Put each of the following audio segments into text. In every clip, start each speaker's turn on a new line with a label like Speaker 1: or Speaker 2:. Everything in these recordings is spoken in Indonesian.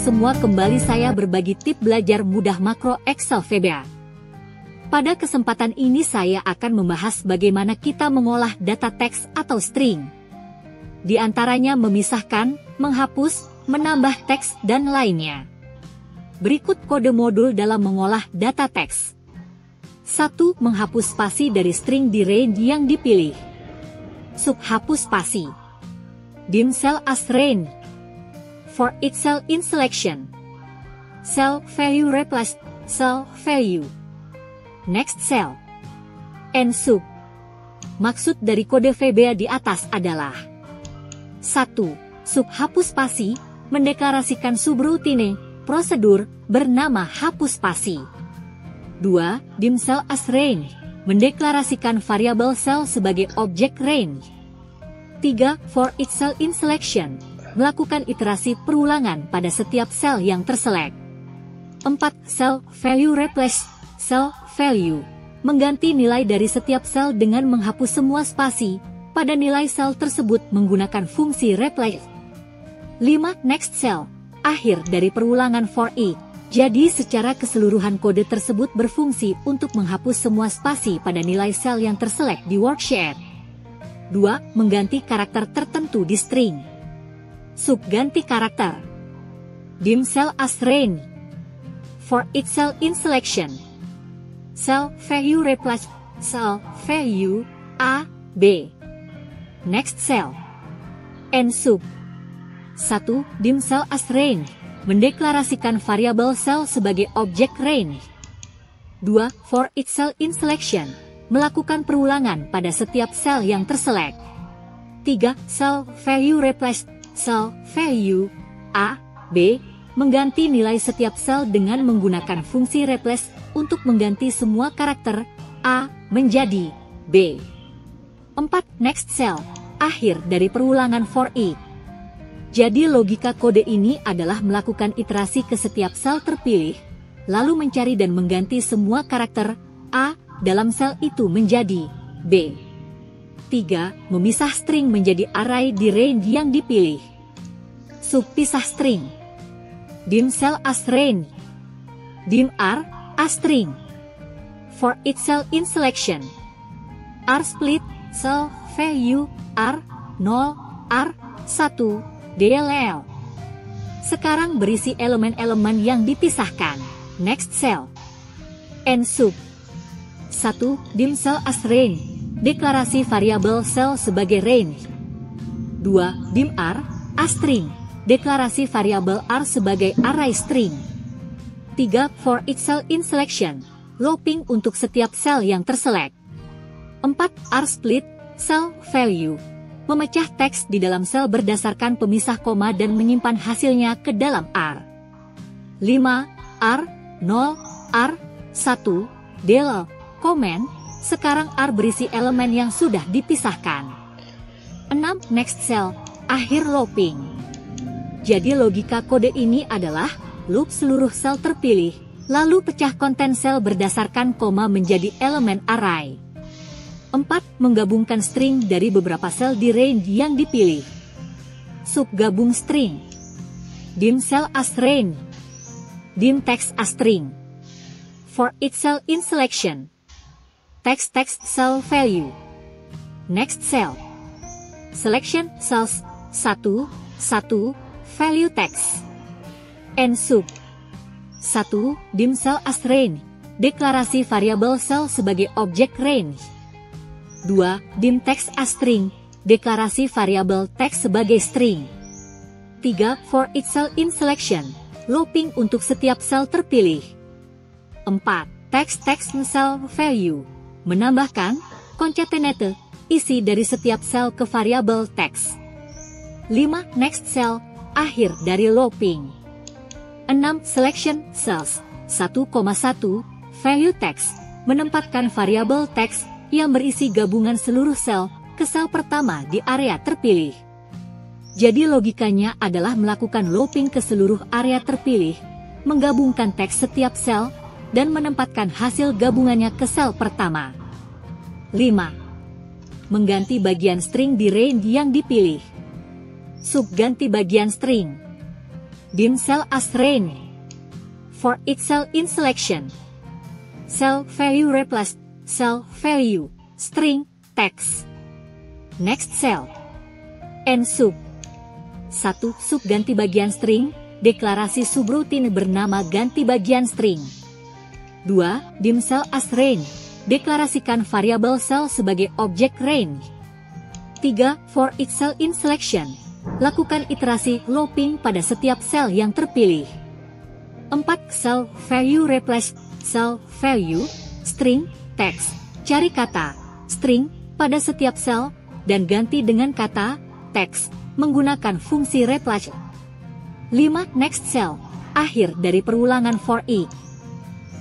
Speaker 1: semua, kembali saya berbagi tips belajar mudah makro Excel VBA. Pada kesempatan ini saya akan membahas bagaimana kita mengolah data teks atau string. Di antaranya memisahkan, menghapus, menambah teks, dan lainnya. Berikut kode modul dalam mengolah data teks. 1. Menghapus spasi dari string di range yang dipilih. Hapus spasi. Dim cell as range. For each cell in selection. Cell value replace cell value. Next cell. End sub. Maksud dari kode VBA di atas adalah 1. Hapus spasi, mendeklarasikan subroutine, prosedur, bernama hapus spasi. 2. Dim cell as range, mendeklarasikan variabel cell sebagai objek range. 3. For each cell in selection, melakukan iterasi perulangan pada setiap sel yang terselek. 4. Cell value replace cell value, mengganti nilai dari setiap sel dengan menghapus semua spasi pada nilai sel tersebut menggunakan fungsi replace. 5. Next cell, akhir dari perulangan for each. Jadi secara keseluruhan kode tersebut berfungsi untuk menghapus semua spasi pada nilai sel yang terselek di worksheet. 2. Mengganti karakter tertentu di string. Ganti karakter. Dim cell as range. For each cell in selection. Cell value replace cell value A, B. Next cell. End sub. 1. Dim cell as range, mendeklarasikan variabel cell sebagai objek range. 2. For each cell in selection, melakukan perulangan pada setiap sel yang terselek. 3. Cell value replace cell value A, B, mengganti nilai setiap sel dengan menggunakan fungsi replace untuk mengganti semua karakter A menjadi B. 4. Next cell, akhir dari perulangan for each. Jadi logika kode ini adalah melakukan iterasi ke setiap sel terpilih, lalu mencari dan mengganti semua karakter A dalam sel itu menjadi B. 3. Memisah string menjadi array di range yang dipilih. Pisah string. Dim cell as range. Dim R as string. For each cell in selection. R split cell value R 0 R 1 DLL. Sekarang berisi elemen-elemen yang dipisahkan. Next cell. End sub. 1. Dim cell as range, deklarasi variabel cell sebagai range. 2. Dim R as string, deklarasi variabel R sebagai array string. 3. For each cell in selection, looping untuk setiap sel yang terselek. 4. R split cell value, memecah teks di dalam sel berdasarkan pemisah koma dan menyimpan hasilnya ke dalam R. 5. R 0 R 1 del comment. Sekarang R berisi elemen yang sudah dipisahkan. 6. Next cell, akhir looping. Jadi logika kode ini adalah loop seluruh sel terpilih, lalu pecah konten sel berdasarkan koma menjadi elemen array. 4. Menggabungkan string dari beberapa sel di range yang dipilih. Gabung string. Dim cell as range. Dim text as string. For each cell in selection. Text cell value. Next cell. Selection cells 1 1 value text. End sub. 1. Dim cell as range, deklarasi variabel cell sebagai objek range. 2. Dim text as string, deklarasi variabel teks sebagai string. 3. For each cell in selection, looping untuk setiap sel terpilih. 4. Text cell value, menambahkan concatenate isi dari setiap sel ke variabel teks. 5. Next cell, akhir dari looping. 6. Selection cells 1,1 value text, menempatkan variabel teks yang berisi gabungan seluruh sel ke sel pertama di area terpilih. Jadi logikanya adalah melakukan looping ke seluruh area terpilih, menggabungkan teks setiap sel, dan menempatkan hasil gabungannya ke sel pertama. 5. Mengganti bagian string di range yang dipilih. Ganti bagian string. dim cell as range. For each cell in selection, cell value replace, cell value, string, text. Next cell. End sub. 1. Sub ganti bagian string, deklarasi subroutine bernama ganti bagian string. 2. Dim cell as range, deklarasikan variabel cell sebagai objek range. 3. For each cell in selection, lakukan iterasi looping pada setiap sel yang terpilih. 4. Cell value replace, cell value, string, text. Cari kata string pada setiap sel dan ganti dengan kata text menggunakan fungsi replace. 5. Next cell, akhir dari perulangan for each.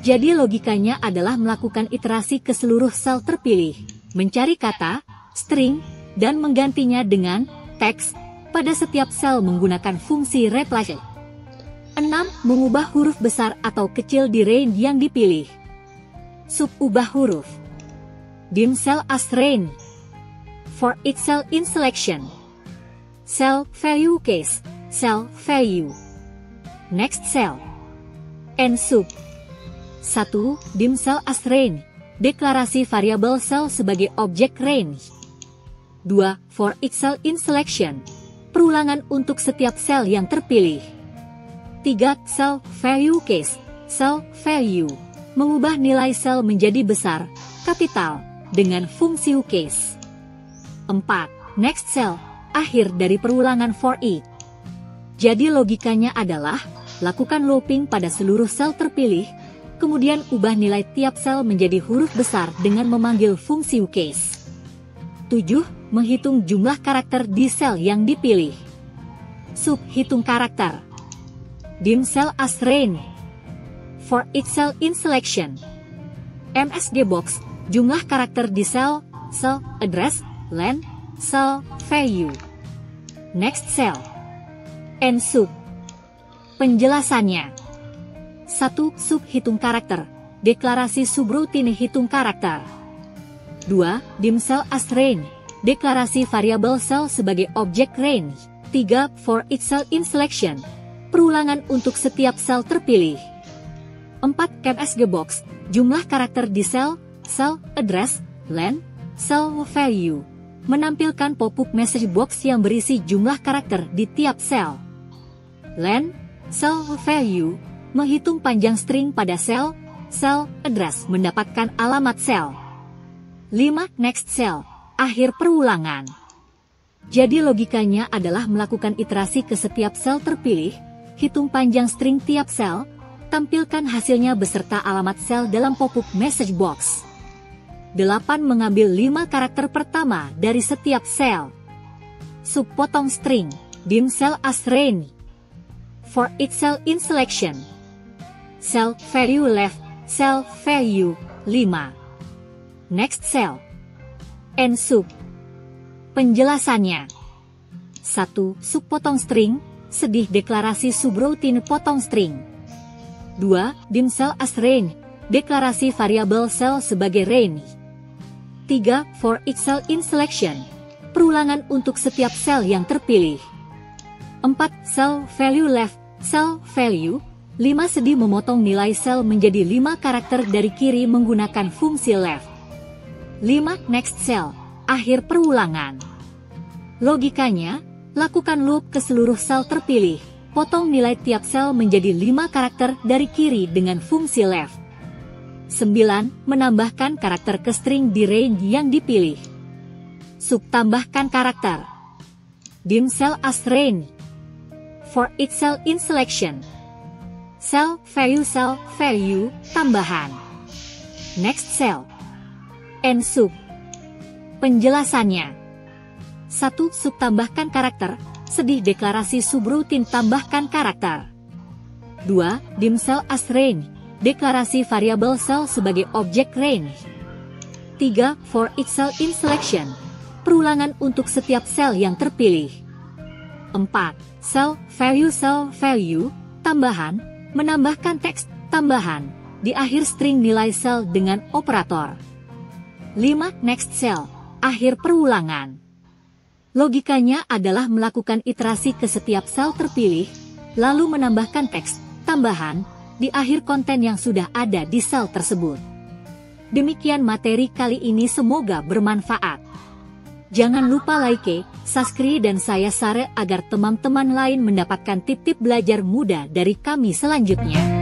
Speaker 1: Jadi logikanya adalah melakukan iterasi ke seluruh sel terpilih, mencari kata string dan menggantinya dengan teks pada setiap sel menggunakan fungsi replace. 6. Mengubah huruf besar atau kecil di range yang dipilih. Sub ubah huruf. Dim cell as range. For each cell in selection, cell value case, cell value. Next cell. End sub. 1. Dim cell as range, deklarasi variabel cell sebagai objek range. 2. For each cell in selection, perulangan untuk setiap sel yang terpilih. 3. Cell value case, cell value, mengubah nilai sel menjadi besar, kapital, dengan fungsi case. 4. Next cell, akhir dari perulangan for each. Jadi logikanya adalah, lakukan looping pada seluruh sel terpilih, kemudian ubah nilai tiap sel menjadi huruf besar dengan memanggil fungsi case. 7. Menghitung jumlah karakter di sel yang dipilih. Sub hitung karakter. Dim cell as range. For each cell in selection, MSG box, jumlah karakter di sel, cell address, len, cell value. Next cell. End sub. Penjelasannya. 1. Sub hitung karakter, deklarasi subroutine hitung karakter. 2. Dim cell as range, deklarasi variabel cell sebagai objek range. 3. For each cell in selection, perulangan untuk setiap sel terpilih. 4. MSG box, jumlah karakter di sel, cell address, len, cell value, menampilkan pop-up message box yang berisi jumlah karakter di tiap sel. Len, cell value, menghitung panjang string pada sel, cell address mendapatkan alamat sel. 5. Next cell, akhir perulangan. Jadi logikanya adalah melakukan iterasi ke setiap sel terpilih, hitung panjang string tiap sel, tampilkan hasilnya beserta alamat sel dalam pop-up message box. 8. Mengambil 5 karakter pertama dari setiap sel. Subpotong string, dim cell as range. For each cell in selection, cell value left, cell value 5. Next cell. End sub. Penjelasannya. 1. Subpotong string, sedih deklarasi subroutine potong string. 2. Dim cell as range, deklarasi variabel cell sebagai range. 3. For each cell in selection, perulangan untuk setiap sel yang terpilih. 4. Cell value left, cell value, 5 sedih memotong nilai sel menjadi 5 karakter dari kiri menggunakan fungsi left. 5. Next cell, akhir perulangan. Logikanya, lakukan loop ke seluruh sel terpilih, potong nilai tiap sel menjadi 5 karakter dari kiri dengan fungsi left. 9. Menambahkan karakter ke string di range yang dipilih. Sub tambahkan karakter. Dim cell as range. For each cell in selection, cell value, tambahan. Next cell. End sub. Penjelasannya. 1. Sub tambahkan karakter, sedih deklarasi subroutine tambahkan karakter. 2. Dim cell as range, deklarasi variabel cell sebagai objek range. 3. For each cell in selection, perulangan untuk setiap sel yang terpilih. 4. Cell value, tambahan, menambahkan teks tambahan di akhir string nilai sel dengan operator. 5. Next cell, akhir perulangan. Logikanya adalah melakukan iterasi ke setiap sel terpilih, lalu menambahkan teks tambahan di akhir konten yang sudah ada di sel tersebut. Demikian materi kali ini, semoga bermanfaat. Jangan lupa like, subscribe dan saya share agar teman-teman lain mendapatkan tip-tip belajar mudah dari kami selanjutnya.